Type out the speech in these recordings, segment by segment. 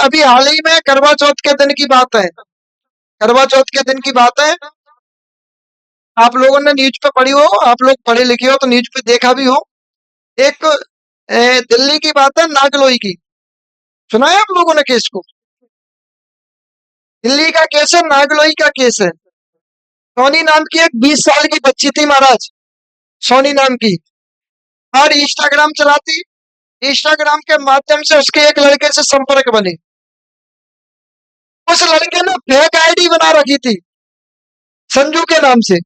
अभी हाल ही में करवा चौथ के दिन की बात है। करवा चौथ के दिन की बात है। आप लोगों ने न्यूज पे पढ़ी हो, आप लोग पढ़े लिखे हो तो न्यूज पे देखा भी हो। एक दिल्ली की बात है, नागलोई की। सुना है आप लोगों ने केस को? दिल्ली का केस है, नागलोई का केस है। सोनी नाम की एक 20 साल की बच्ची थी महाराज, सोनी नाम की। और इंस्टाग्राम चलाती। इंस्टाग्राम के माध्यम से उसके एक लड़के से संपर्क बने। उस लड़के ने फेक आईडी बना रखी थी, संजू के नाम से।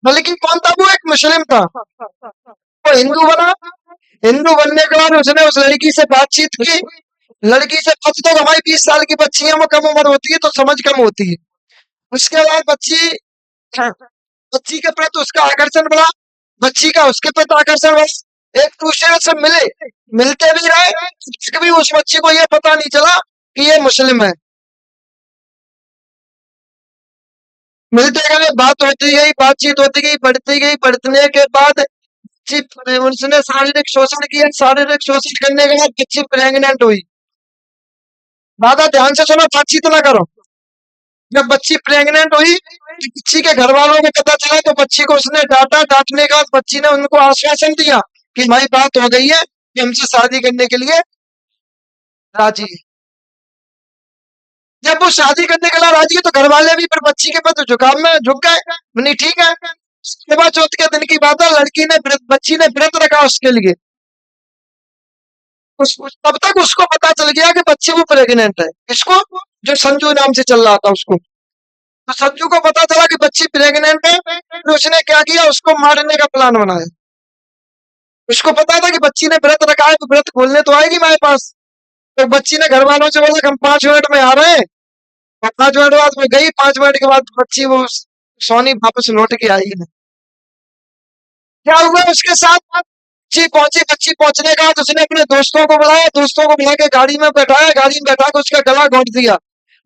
बल्कि कौन था वो? एक मुस्लिम था। वो हिंदू बना। हिंदू बनने के बाद उसने उस लड़की से बातचीत की। लड़की से बात तो हमारी 20 साल की बच्ची है, वो कम उम्र होती है तो समझ कम होती है। उसके बाद बच्ची के प्रति उसका आकर्षण बढ़ा। बच्ची का उसके प्रति आकर्षण बढ़ा। एक दूसरे से मिले, मिलते भी रहे। कभी उस बच्ची को ये पता नहीं चला कि ये मुस्लिम है। मिलते गए, बात होती गई, बातचीत होती गई, बढ़ती गई। बढ़ने के बाद उसने शारीरिक शोषण किया। शारीरिक शोषण करने के बाद बच्ची प्रेग्नेंट हुई। दादा ध्यान से सुनो, बातचीत ना करो। जब बच्ची प्रेग्नेंट हुई तो बच्ची के घर वालों को पता चला तो बच्ची को उसने डांटा। डांटने के बाद बच्ची ने उनको आश्वासन दिया कि भाई बात हो गई है कि हमसे शादी करने के लिए राजी है। जब वो शादी करने के लिए राजी है तो घर वाले भी फिर बच्ची के प्रति झुकाव में झुक गए। नहीं ठीक है। करवा चौथ के दिन की बात है, बच्ची ने व्रत रखा उसके लिए। तब तक उसको पता चल गया कि बच्ची वो प्रेग्नेंट है। इसको, जो संजू नाम से चल रहा था उसको, तो संजू को पता चला कि बच्ची प्रेग्नेंट है। तो उसने क्या किया, उसको मारने का प्लान बनाया। उसको पता था कि बच्ची ने व्रत रखा है तो व्रत खोलने तो आएगी मेरे पास। तो बच्ची ने घर वालों से बोला कि हम 5 मिनट में आ रहे हैं। और 5 मिनट बाद में गई। 5 मिनट के बाद बच्ची वो सोनी वापस लौट के आई नहीं। क्या हुआ उसके साथ? बच्ची पहुंची। बच्ची पहुंचने के बाद उसने अपने दोस्तों को बुलाया। दोस्तों को बुला के गाड़ी में बैठाया। गाड़ी में बैठा के उसका गला घोंट दिया।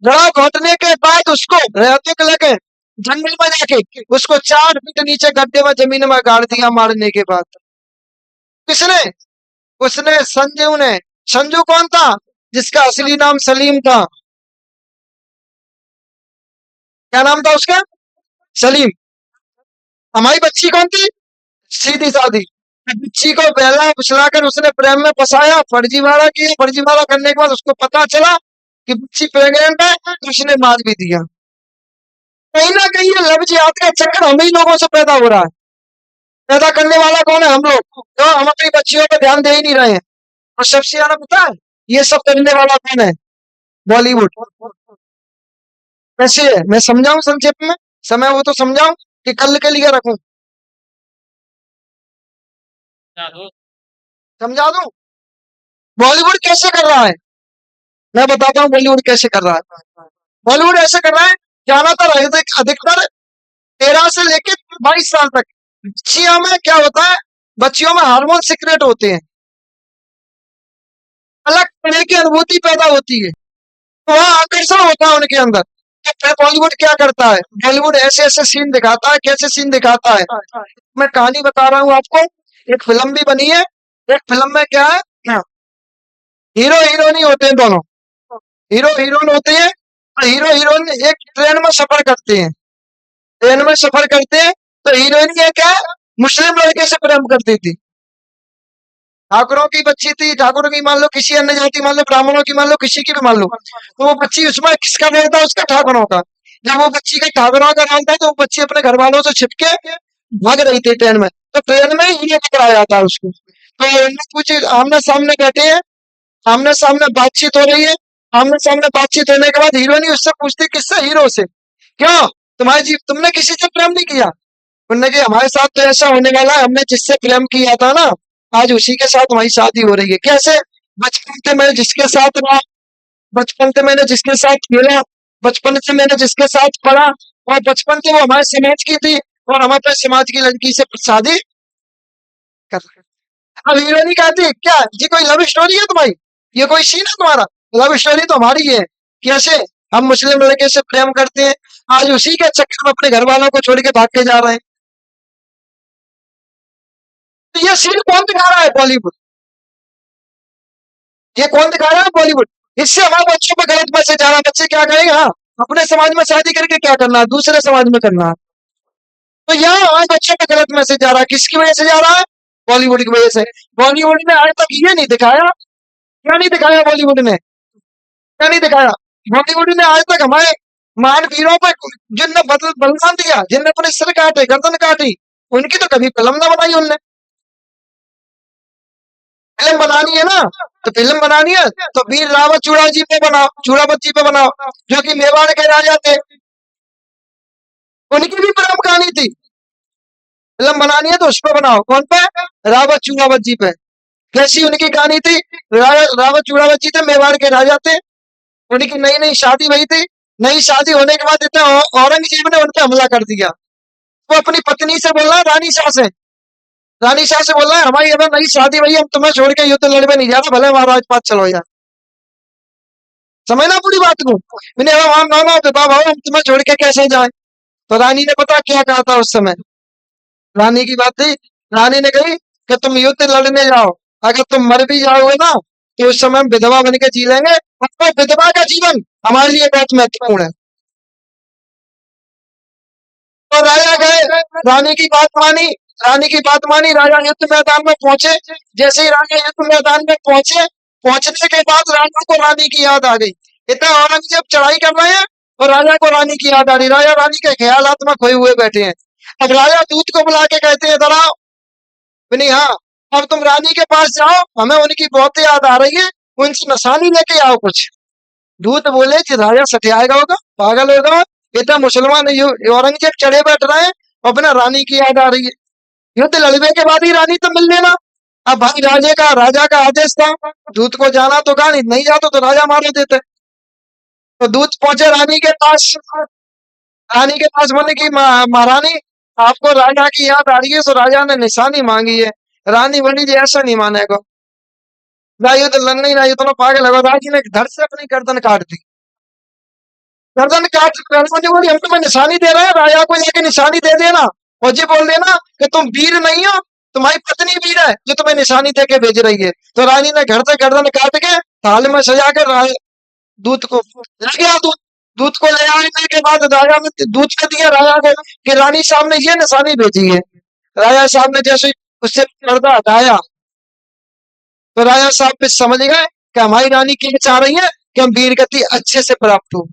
गला घोंटने के बाद उसको रहते के लगे जंगल में जाके उसको 4 फीट नीचे गड्ढे में जमीन में गाड़ दिया मारने के बाद। किसने? उसने, संजू ने। संजू कौन था? जिसका असली नाम सलीम था। क्या नाम था उसका? सलीम। हमारी बच्ची कौन थी? सीधी सादी। बच्ची को बहला फुसलाकर उसने प्रेम में फंसाया। फर्जीवाड़ा किया। फर्जीवाड़ा करने के बाद उसको पता चला कि बच्ची प्रेग्नेंट है तो उसने मार भी दिया। कहीं ना कहीं ये लव जिहाद का चक्कर हम ही लोगों से पैदा हो रहा है। पैदा करने वाला कौन है? हम लोग, जो हम अपनी बच्चियों पर ध्यान दे ही नहीं रहे हैं। और सबसे ज्यादा पता है ये सब करने वाला कौन है? बॉलीवुड। कैसे है, मैं समझाऊं संक्षेप में? समय हो तो समझाऊं कि कल के लिए रखूं? समझा दूं? बॉलीवुड कैसे कर रहा है, मैं बताता हूँ बॉलीवुड कैसे कर रहा है। बॉलीवुड ऐसे कर रहा है, ज्यादातर अधिकतर 13 से लेकर 22 साल तक बच्चियों में क्या होता है, बच्चियों में हार्मोन सीक्रेट होते हैं। अलग तरह की अनुभूति पैदा होती है। तो वह आकर्षण होता है उनके अंदर। तो फिर बॉलीवुड क्या करता है? बॉलीवुड ऐसे ऐसे सीन दिखाता है। कैसे सीन दिखाता है? मैं कहानी बता रहा हूँ आपको। एक फिल्म भी बनी है। एक फिल्म में क्या है, हीरो हीरोइन होते हैं दोनों। हीरो हीरोइन होते हैं। हीरो हीरोइन एक ट्रेन में सफर करते हैं। ट्रेन में सफर करते हैं तो हीरोइन ये क्या है, मुस्लिम लड़के से प्रेम करती थी। ठाकुरों की बच्ची थी। ठाकुरों की मान लो, किसी अन्य जाति मान लो, ब्राह्मणों की मान लो, किसी की भी मान लो। तो वो बच्ची, उसमें किसका रोल था? उसका ठाकुरों का। जब वो बच्ची का ठाकुरों का रोल था तो वो बच्ची अपने घर वालों से छिपके भाग रही थी ट्रेन में। तो ट्रेन में ही ये पकड़ाया था उसको। तो कुछ आमने सामने बैठे हैं। आमने सामने बातचीत हो रही है। आमने सामने बातचीत होने के बाद हीरोइन उससे पूछती, किससे? हीरो से। क्यों, तुम्हारी जीव तुमने किसी से प्रेम नहीं किया? उन्होंने कहा हमारे साथ तो ऐसा होने वाला है, हमने जिससे प्रेम किया था ना, आज उसी के साथ हमारी शादी हो रही है। कैसे? बचपन से मैंने जिसके साथ रहा, बचपन से मैंने जिसके साथ खेला, बचपन से मैंने जिसके साथ पढ़ा, और बचपन से वो हमारे समाज की थी और हम अपने समाज की लड़की से शादी कर रहे हैं। अब हीरोइनी कहती है, क्या ये कोई लव स्टोरी है तुम्हारी? ये कोई सीन है तुम्हारा? लव स्टोरी तो हमारी है। कैसे? हम मुस्लिम लड़के से प्रेम करते हैं, आज उसी के चक्कर में अपने घर वालों को छोड़ के भाग के जा रहे हैं। तो ये सीन कौन दिखा रहा है? बॉलीवुड। ये कौन दिखा रहा है? बॉलीवुड। इससे हमारे बच्चों पर गलत मैसेज जा रहा है। बच्चे क्या कहेंगे? हाँ, अपने समाज में शादी करके क्या करना है, दूसरे समाज में करना है। तो यहाँ हमारे बच्चों पे गलत मैसेज जा रहा है। किसकी वजह से जा रहा है? बॉलीवुड की वजह से। बॉलीवुड ने आज तक ये नहीं दिखाया, क्या नहीं दिखाया बॉलीवुड ने? क्या नहीं दिखाया? बॉलीवुड ने आज तक हमारे महान वीरों पर, जिनने बलिदान दिया, जिनने अपने सिर काटे, गर्दन काटी, उनकी तो कभी फिल्म ना बनाई उनने। फिल्म बनानी है ना, तो फिल्म बनानी है तो वीर रावत चूड़ा जी पे बनाओ, चूड़ावत जी पे बनाओ, जो कि मेवाड़ के राजा थे। उनकी भी प्रेम कहानी थी। फिल्म बनानी है तो उस पे बनाओ। कौन पे? रावत चूड़ावत जी पे। कैसी उनकी कहानी थी? रावत चूड़ावत जी थे, मेवाड़ के राजा थे। उनकी नई नई शादी हुई थी। नई शादी होने के बाद इतना औरंगजेब ने उन पे हमला कर दिया। वो अपनी पत्नी से बोल रहा है, रानी शाह से, रानी शाह से बोल रहा है, हमारी अगर नई शादी हुई, हम तुम्हें छोड़ के युद्ध लड़ने नहीं जा रहे, भले हमारा राजपाट चलो यार। समझना पूरी बात को। मैंने वहां मांगा विवाह भाव, हम तुम्हें छोड़ के कैसे जाए? तो रानी ने पता क्या कहा था उस समय? रानी की बात थी, रानी ने कही कि तुम युद्ध लड़ने जाओ, अगर तुम मर भी जाओगे ना, तो उस समय हम विधवा बन के जी लेंगे। और विधवा का जीवन हमारे लिए बहुत महत्वपूर्ण है। तो राजा गए, रानी की बात मानी, रानी की बात मानी, राजा युद्ध मैदान में पहुंचे। जैसे ही राजा युद्ध मैदान में पहुंचे, पहुंचने के बाद राजा को रानी की याद आ गई। इतना औरंगजेब चढ़ाई कर रहे हैं और राजा को रानी की याद आ रही। राजा रानी के ख्यालात में खोए हुए बैठे हैं। अब राजा दूत को बुला के कहते हैं, इधर आओ। बोली हाँ, अब तुम रानी के पास जाओ, हमें उनकी बहुत याद आ रही है, उनसे निशानी लेके आओ कुछ। दूत बोले कि राजा सठियाएगा होगा, पागल होगा, इतना मुसलमान औरंगजेब चढ़े बैठ रहे हैं, अपना रानी की याद आ रही है। युद्ध लड़ने के बाद ही रानी तो मिल लेना। अब भाई राजा का आदेश था, दूत को जाना तो कहा, नहीं जाता तो राजा मार देते। तो दूत पहुंचे रानी के पास। रानी के पास बोले कि महारानी, आपको राजा की याद आ रही है, तो राजा ने निशानी मांगी है। रानी बोली जी ऐसा नहीं मानेगा, ना युद्ध लड़ने ही, ना युद्ध तो पागल लगा। राजी ने धड़ से अपनी गर्दन काट दी। गर्दन काट, गर्दन बोली हम तुम्हें निशानी दे रहे हैं, राजा को जाके निशानी दे देना और जी बोल देना कि तुम वीर नहीं हो, तुम्हारी पत्नी वीर है जो तुम्हें निशानी दे के भेज रही है। तो रानी ने घर से गर्दन काट के थाल में सजा कर दूत को ले गया। दूत को ले आने के बाद राजा ने दूत को दिया राजा को कि रानी साहब ने ये निशानी भेजी है। राजा साहब ने जैसे उससे पर्दा हटाया, तो राजा साहब भी समझ गए कि हमारी रानी क्या चाह रही है, कि हम वीर गति अच्छे से प्राप्त हो।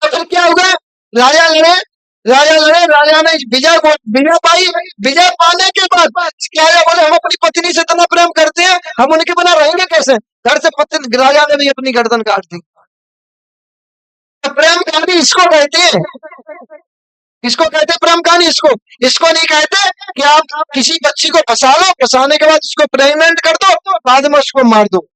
तो फिर क्या होगा? राजा लड़े, राजा लड़े, राजा ने विजय पाई। विजय पाने के बाद राजा बोले हम अपनी पत्नी से इतना प्रेम करते हैं, हम उनके बिना रहेंगे कैसे? घर से पत्नी, राजा ने भी अपनी गर्दन काट दी। तो प्रेम कहानी इसको कहते हैं, इसको कहते हैं प्रेम कहानी। इसको इसको नहीं कहते कि आप किसी बच्ची को फंसा लो, फंसाने के बाद उसको प्रेग्नेंट कर दो, बाद में उसको मार दो।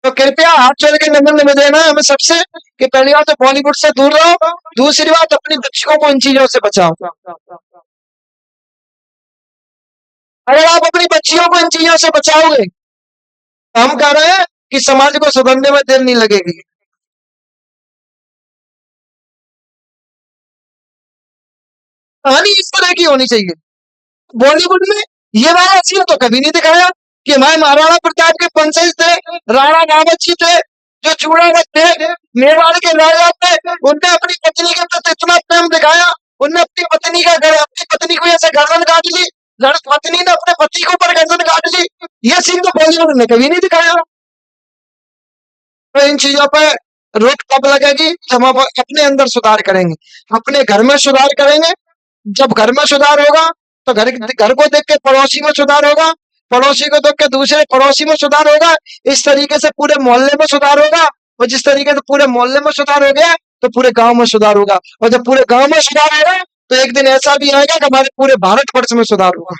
तो कृपया हाथ जोड़ के निवेदन देना है हमें सबसे कि पहली बात तो बॉलीवुड से दूर रहो, दूसरी बात अपनी बच्चियों को इन चीजों से बचाओ। अगर आप अपनी बच्चियों को इन चीजों से बचाओगे, तो हम कह रहे हैं कि समाज को सुधरने में देर नहीं लगेगी। कहानी इस तरह की होनी चाहिए। बॉलीवुड में ये वाला सीन तो कभी नहीं दिखाया कि हमारे महाराणा प्रताप के पंचज थे, राणा रावत जी थे, जो चूड़ावत थे, मेवाड़ के राजा थे, उनने अपनी पत्नी के प्रति इतना प्रेम दिखाया। उनने अपनी पत्नी को ऐसे गर्दन काट ली, पत्नी ने अपने पति को ऊपर गर्दन काट ली। ये सीन तो बॉलीवुड ने कभी नहीं दिखाया। तो इन चीजों पर रोक तब लगेगी जब हम अपने अंदर सुधार करेंगे, अपने घर में सुधार करेंगे। जब घर में सुधार होगा तो घर घर को देख के पड़ोसी में सुधार होगा, पड़ोसी को देख के दूसरे पड़ोसी में सुधार होगा। इस तरीके से पूरे मोहल्ले में सुधार होगा, और जिस तरीके से पूरे मोहल्ले में सुधार हो गया तो पूरे गांव में सुधार होगा, और जब पूरे गांव में सुधार होगा तो एक दिन ऐसा भी आएगा कि हमारे पूरे भारतवर्ष में सुधार होगा।